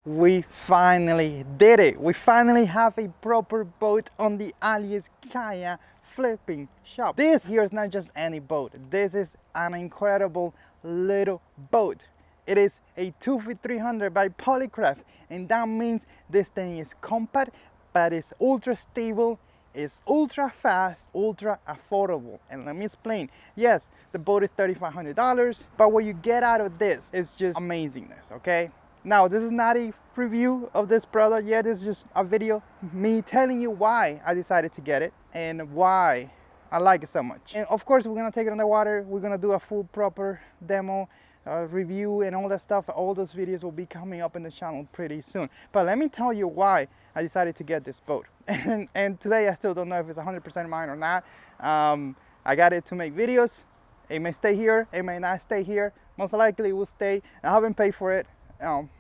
We finally did it. We finally have a proper boat on the Aliex kayak flipping shop. This here is not just any boat. This is an incredible little boat. It is a Tuffy 300 by Polycraft, and that means this thing is compact, but it's ultra stable, it's ultra fast, ultra affordable. And let me explain. Yes, the boat is $3,500, but what you get out of this is just amazingness, okay? Now, this is not a review of this product yet. It's just a video, me telling you why I decided to get it and why I like it so much. And of course, we're gonna take it on the water. We're gonna do a full proper demo, review and all that stuff. All those videos will be coming up in the channel pretty soon. But let me tell you why I decided to get this boat. And today I still don't know if it's 100% mine or not. I got it to make videos. It may stay here, it may not stay here. Most likely it will stay. I haven't paid for it.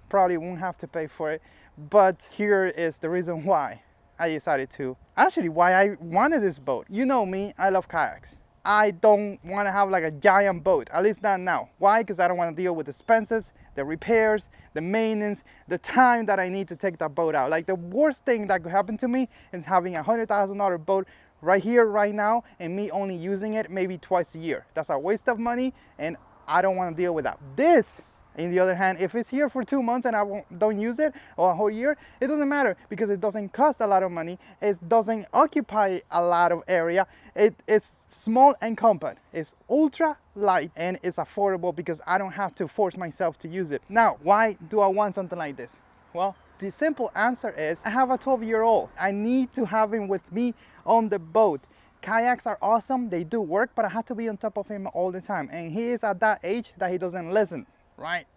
Probably won't have to pay for it, but here is the reason why I decided to. Actually, why I wanted this boat. You know me, I love kayaks. I don't want to have like a giant boat, at least not now. Why? Because I don't want to deal with the expenses, the repairs, the maintenance, the time that I need to take that boat out. Like, the worst thing that could happen to me is having a $100,000 boat right here, right now, and me only using it maybe twice a year. That's a waste of money, and I don't want to deal with that. This, on the other hand, if it's here for 2 months and I don't use it, or a whole year, it doesn't matter, because it doesn't cost a lot of money, it doesn't occupy a lot of area, it's small and compact, it's ultra light, and it's affordable because I don't have to force myself to use it. Now, why do I want something like this? Well, the simple answer is I have a 12-year-old. I need to have him with me on the boat. Kayaks are awesome, they do work, but I have to be on top of him all the time, and he is at that age that he doesn't listen. Right?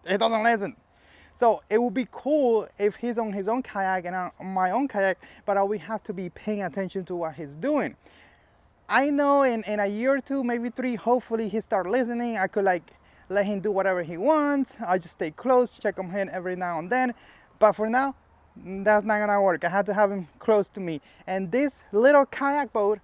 It doesn't listen. So it would be cool if he's on his own kayak and I'm on my own kayak, but I will have to be paying attention to what he's doing. I know in a year or two, maybe 3, hopefully he start listening. I could like let him do whatever he wants. I just stay close, check on him every now and then. But for now, that's not gonna work. I have to have him close to me. And this little kayak boat,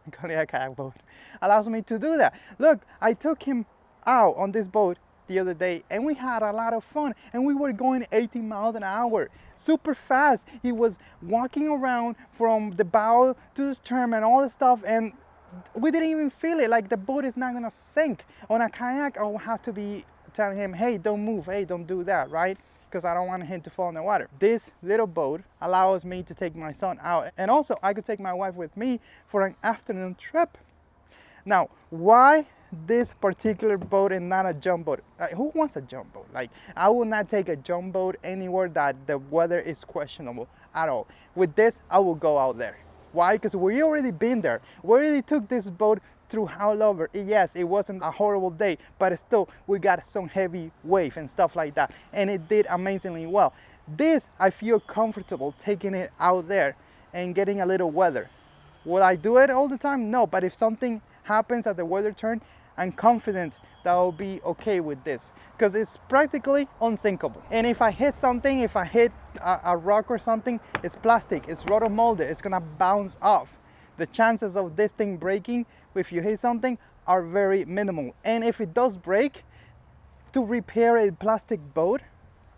I call it a kayak boat, allows me to do that. Look, I took him out on this boat the other day and we had a lot of fun, and we were going 18 miles an hour, super fast. He was walking around from the bow to the stern and all the stuff, and we didn't even feel it. Like, the boat is not gonna sink. On a kayak, I will have to be telling him, hey, don't move, hey, don't do that, right? Because I don't want him to fall in the water. This little boat allows me to take my son out, and also I could take my wife with me for an afternoon trip. Now, why this particular boat and not a jump boat? Who wants a jump boat? Like, I will not take a jump boat anywhere that the weather is questionable at all. With this, I will go out there. Why? Because we already been there. We already took this boat through Howlover. Yes, it wasn't a horrible day, but still, we got some heavy wave and stuff like that, and it did amazingly well. This, I feel comfortable taking it out there and getting a little weather. Will I do it all the time? No, but if something happens at the weather turn, I'm confident that I'll be okay with this, because it's practically unsinkable. And if I hit something, if I hit a rock or something, it's plastic, it's roto molded, it's gonna bounce off. The chances of this thing breaking if you hit something are very minimal. And if it does break, to repair a plastic boat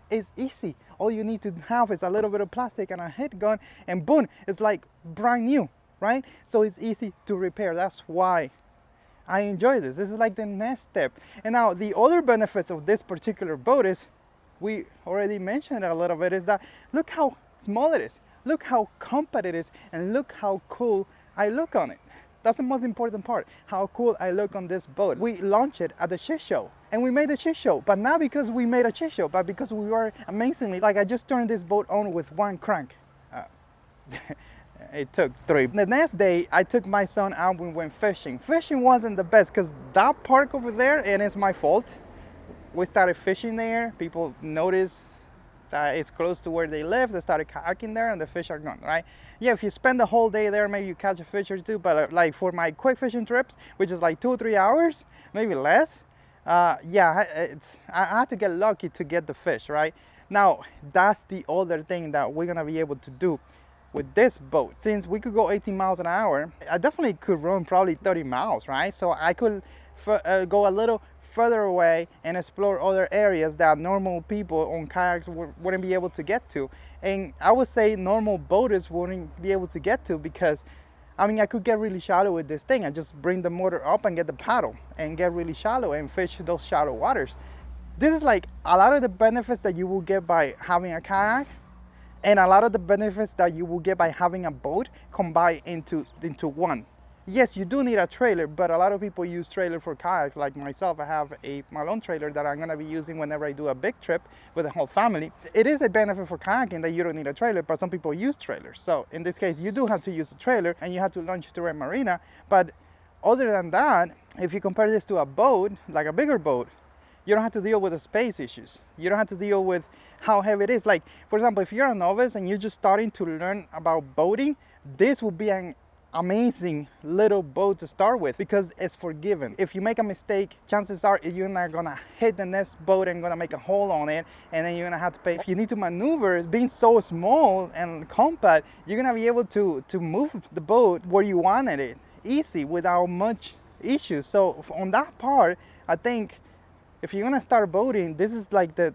is easy. All you need to have is a little bit of plastic and a head gun, and boom, it's like brand new, right? So it's easy to repair. That's why I enjoy this. This is like the next step. And now the other benefits of this particular boat is, we already mentioned a little bit, is that look how small it is, look how compact it is, and look how cool I look on it. That's the most important part, how cool I look on this boat. We launched it at the shit show, and we made a shit show, but not because we made a shit show, but because we were amazingly, like, I just turned this boat on with one crank. It took 3. The next day, I took my son out, we went fishing. Fishing wasn't the best, because that park over there, and it's my fault, we started fishing there. People noticed that it's close to where they live. They started kayaking there, and the fish are gone, right? Yeah, if you spend the whole day there, maybe you catch a fish or two, but like for my quick fishing trips, which is like 2 or 3 hours, maybe less, yeah, I had to get lucky to get the fish, right? Now, that's the other thing that we're gonna be able to do with this boat. Since we could go 18 miles an hour, I definitely could run probably 30 miles, right? So I could go a little further away and explore other areas that normal people on kayaks wouldn't be able to get to. And I would say normal boaters wouldn't be able to get to, because I mean, I could get really shallow with this thing. I just bring the motor up and get the paddle and get really shallow and fish those shallow waters. This is like a lot of the benefits that you will get by having a kayak, and a lot of the benefits that you will get by having a boat combined into one. Yes, you do need a trailer, but a lot of people use trailer for kayaks. Like myself, I have my own trailer that I'm gonna be using whenever I do a big trip with the whole family. It is a benefit for kayaking that you don't need a trailer, but some people use trailers. So in this case, you do have to use a trailer and you have to launch through a marina. But other than that, if you compare this to a boat, like a bigger boat, you don't have to deal with the space issues. You don't have to deal with how heavy it is. Like, for example, if you're a novice and you're just starting to learn about boating, this will be an amazing little boat to start with, because it's forgiving. If you make a mistake, chances are you're not gonna hit the next boat and gonna make a hole on it, and then you're gonna have to pay. If you need to maneuver, being so small and compact, you're gonna be able to move the boat where you wanted it easy without much issues. So on that part, I think if you're gonna start boating, this is like the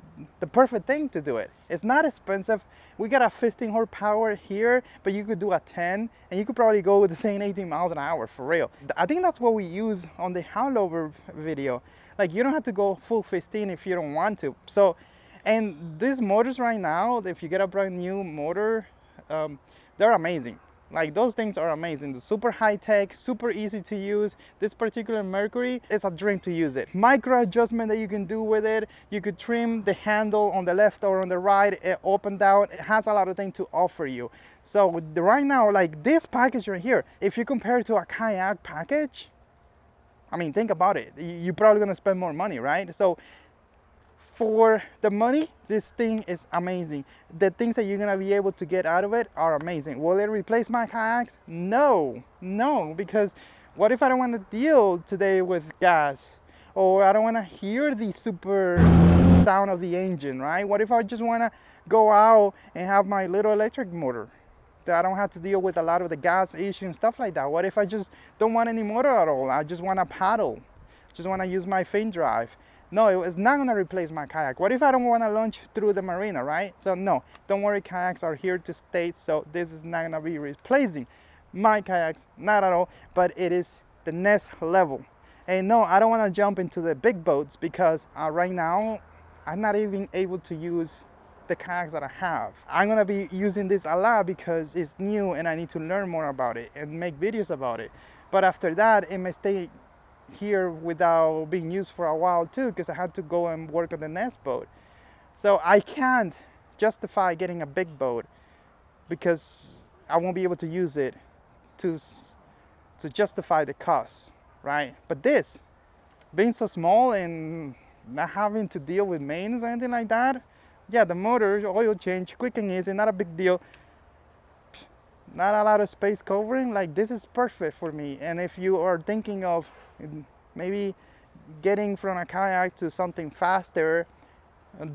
perfect thing to do it. It's not expensive. We got a 15 horsepower here, but you could do a 10, and you could probably go with the same 18 miles an hour for real. I think that's what we use on the haulover video. Like, you don't have to go full 15 if you don't want to. So, and these motors right now, if you get a brand new motor, they're amazing. Like, those things are amazing. They're super high tech, super easy to use. This particular Mercury, it's a dream to use it. Micro adjustment that you can do with it. You could trim the handle on the left or on the right, up and down. It has a lot of things to offer you. So right now, like this package right here, if you compare it to a kayak package, I mean, think about it. You're probably gonna spend more money, right? So for the money, this thing is amazing. The things that you're gonna be able to get out of it are amazing. Will it replace my kayaks? No, because what if I don't want to deal today with gas, or I don't want to hear the super sound of the engine, right? What if I just want to go out and have my little electric motor that I don't have to deal with a lot of the gas issue and stuff like that? What if I just don't want any motor at all? I just want to paddle, just want to use my fin drive. No, it's not gonna replace my kayak. What if I don't want to launch through the marina, right? So no, don't worry, kayaks are here to stay. So this is not gonna be replacing my kayaks, not at all, but it is the next level. And no, I don't want to jump into the big boats, because right now I'm not even able to use the kayaks that I have. I'm gonna be using this a lot because it's new and I need to learn more about it and make videos about it. But after that, it may stay here without being used for a while too, because I had to go and work on the next boat. So I can't justify getting a big boat because I won't be able to use it to justify the cost, right? But this, being so small and not having to deal with mains or anything like that, yeah, the motor, oil change, quick and easy, not a big deal. Not a lot of space covering, like this is perfect for me. And if you are thinking of maybe getting from a kayak to something faster,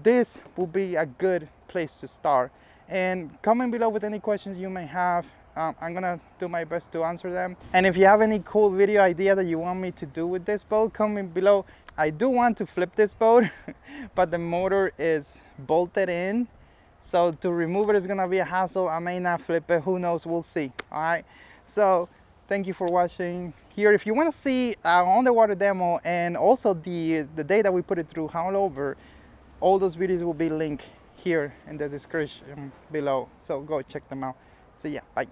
this will be a good place to start. And comment below with any questions you may have. I'm gonna do my best to answer them. And if you have any cool video idea that you want me to do with this boat, comment below. I do want to flip this boat, but the motor is bolted in, so to remove it is gonna be a hassle. I may not flip it, who knows, we'll see. All right, so thank you for watching. Here, if you want to see on the water demo and also the day that we put it through haulover, all those videos will be linked here in the description below, so go check them out. So yeah, bye.